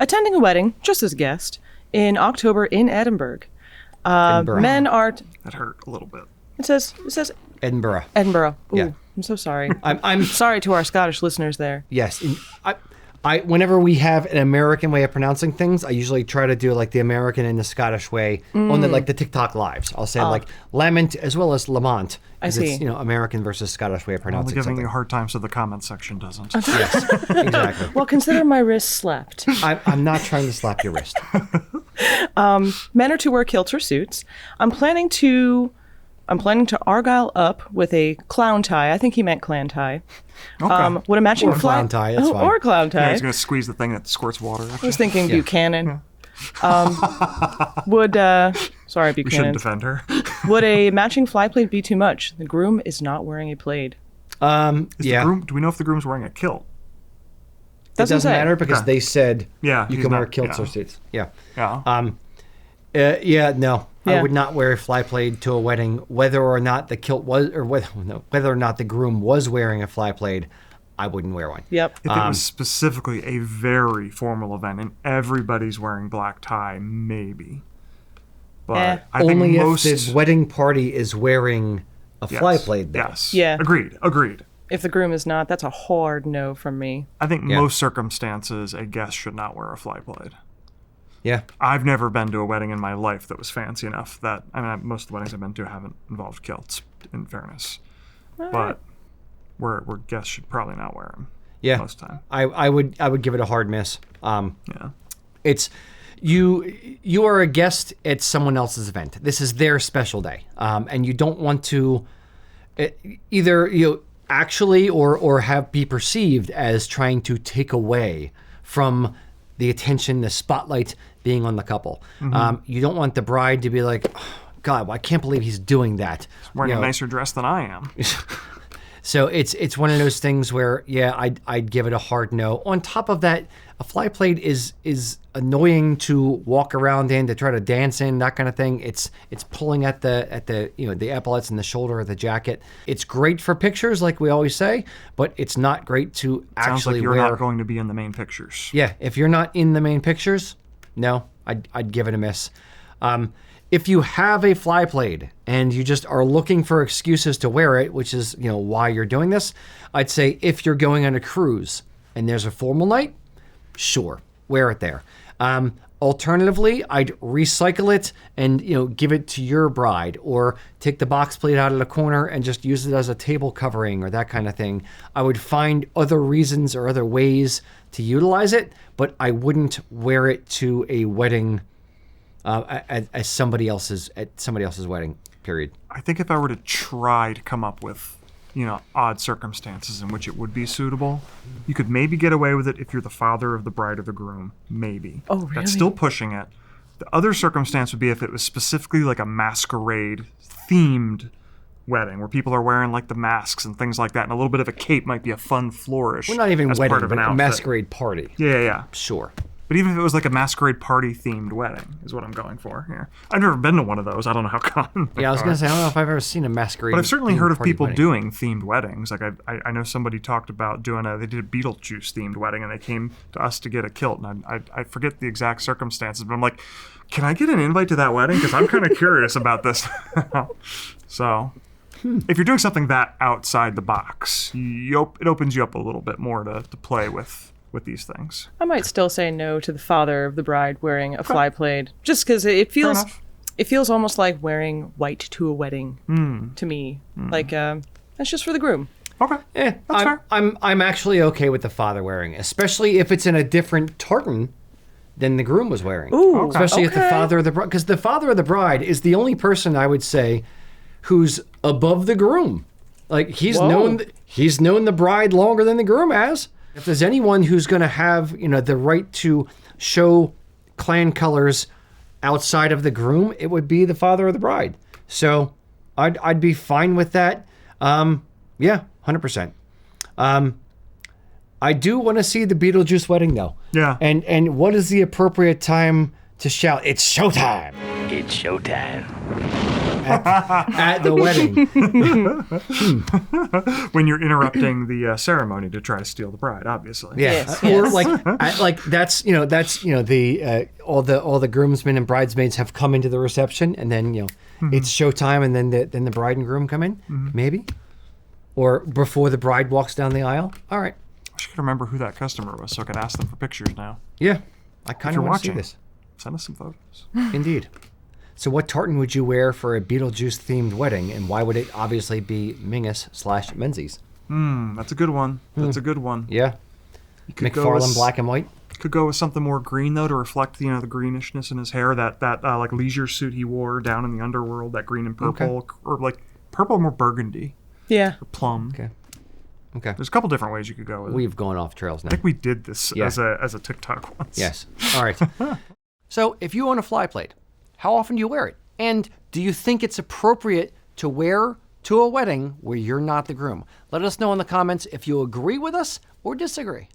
attending a wedding, just as a guest, in October in Edinburgh. Edinburgh. Men are... That hurt a little bit. It says Edinburgh. Edinburgh. Ooh, Yeah. I'm so sorry. I'm sorry to our Scottish listeners there. Yes. I whenever we have an American way of pronouncing things, I usually try to do like the American and the Scottish way on the TikTok lives. I'll say like lament as well as Lamont. I see. It's, American versus Scottish way of Only pronouncing giving something. you a hard time so the comment section doesn't. Yes, exactly. Well, consider my wrist slapped. I'm not trying to slap your wrist. Men are to wear kilts or suits. I'm planning to argyle up with a clown tie. I think he meant clan tie. Okay. Would a matching Or clown tie, that's fine. Or a clown tie. Yeah, he's going to squeeze the thing that squirts water. I was thinking Buchanan. Sorry, We shouldn't Buchanan. defend her. Would a matching fly plaid be too much? The groom is not wearing a plaid. The groom, do we know if the groom's wearing a kilt? It doesn't say. matter because they said Yeah, you he's can wear not- kilts yeah. or suits. Yeah. Yeah. No. I Yeah. would not wear a fly plaid to a wedding, whether or not the kilt was, or whether or not the groom was wearing a fly plaid. I wouldn't wear one. Yep. If it was specifically a very formal event and everybody's wearing black tie, maybe. But I think Only most... if the wedding party is wearing a fly Yes. plaid. Though. Yes. Yeah. Agreed. If the groom is not, that's a hard no from me. I think most circumstances, a guest should not wear a fly plaid. Yeah. I've never been to a wedding in my life that was fancy enough that, most of the weddings I've been to haven't involved kilts, in fairness. But where guests should probably not wear them. Yeah. Most of the time. I would give it a hard miss. Yeah. It's you are a guest at someone else's event. This is their special day, and you don't want to either actually or have be perceived as trying to take away from the attention, the spotlight being on the couple. You don't want the bride to be like, oh, God, I can't believe he's doing that. Wearing a nicer dress than I am. So it's one of those things where, I'd give it a hard no. On top of that, a fly plaid is annoying to walk around in, to try to dance in, that kind of thing. It's pulling at the the epaulets and the shoulder of the jacket. It's great for pictures, like we always say, but it's not great to actually Sounds like you're wear. not going to be in the main pictures. Yeah, if you're not in the main pictures, no, I'd give it a miss. If you have a fly plaid and you just are looking for excuses to wear it, which is why you're doing this, I'd say if you're going on a cruise and there's a formal night, sure, wear it there. Alternatively, I'd recycle it and give it to your bride, or take the box plate out of the corner and just use it as a table covering or that kind of thing. I would find other reasons or other ways to utilize it, but I wouldn't wear it to a wedding at somebody else's wedding. Period. I think if I were to try to come up with, odd circumstances in which it would be suitable, you could maybe get away with it if you're the father of the bride or the groom. Maybe. Oh, really? That's still pushing it. The other circumstance would be if it was specifically like a masquerade themed wedding where people are wearing like the masks and things like that, and a little bit of a cape might be a fun flourish. We're not even as wedding, part of but an a outfit. masquerade party. Yeah. Sure. But even if it was like a masquerade party themed wedding is what I'm going for here. I've never been to one of those. I don't know how come. Yeah, I was going to say, I don't know if I've ever seen a masquerade. But I've certainly themed heard of party people wedding. doing themed weddings. Like I know somebody talked about they did a Beetlejuice themed wedding, and they came to us to get a kilt. And I forget the exact circumstances, but I'm like, can I get an invite to that wedding? Because I'm kind of curious about this. So if you're doing something that outside the box, it opens you up a little bit more to play with these things. I might still say no to the father of the bride wearing a fly plaid, just because it feels almost like wearing white to a wedding to me. Like that's just for the groom. Okay, that's fair. I'm actually okay with the father wearing, especially if it's in a different tartan than the groom was wearing. Ooh, especially if the okay. father of the bride, because the father of the bride is the only person I would say who's above the groom. Like he's known the bride longer than the groom has. If there's anyone who's going to have, the right to show clan colors outside of the groom, it would be the father of the bride. So I'd be fine with that. 100%. I do want to see the Beetlejuice wedding though. Yeah. And what is the appropriate time to shout, "It's showtime"? It's showtime. at the wedding. When you're interrupting the ceremony to try to steal the bride, obviously. Yeah, Yes, or yes. like that's the all the groomsmen and bridesmaids have come into the reception, and then it's showtime, and then the bride and groom come in, maybe, or before the bride walks down the aisle. All right. I should remember who that customer was so I could ask them for pictures now. Yeah, I kind If of you're want to see watching, this. send us some photos. Indeed. So what tartan would you wear for a Beetlejuice-themed wedding, and why would it obviously be Mingus/Menzies? That's a good one. That's a good one. Yeah. You could go McFarlane with, black and white. Could go with something more green though to reflect the greenishness in his hair. That like leisure suit he wore down in the underworld. That green and purple, or like purple more burgundy Yeah. or plum. Okay. There's a couple different ways you could go with it. We've gone off trails now. I think we did this Yeah. as a TikTok once. Yes. All right. So if you own a fly plate, how often do you wear it? And do you think it's appropriate to wear to a wedding where you're not the groom? Let us know in the comments if you agree with us or disagree.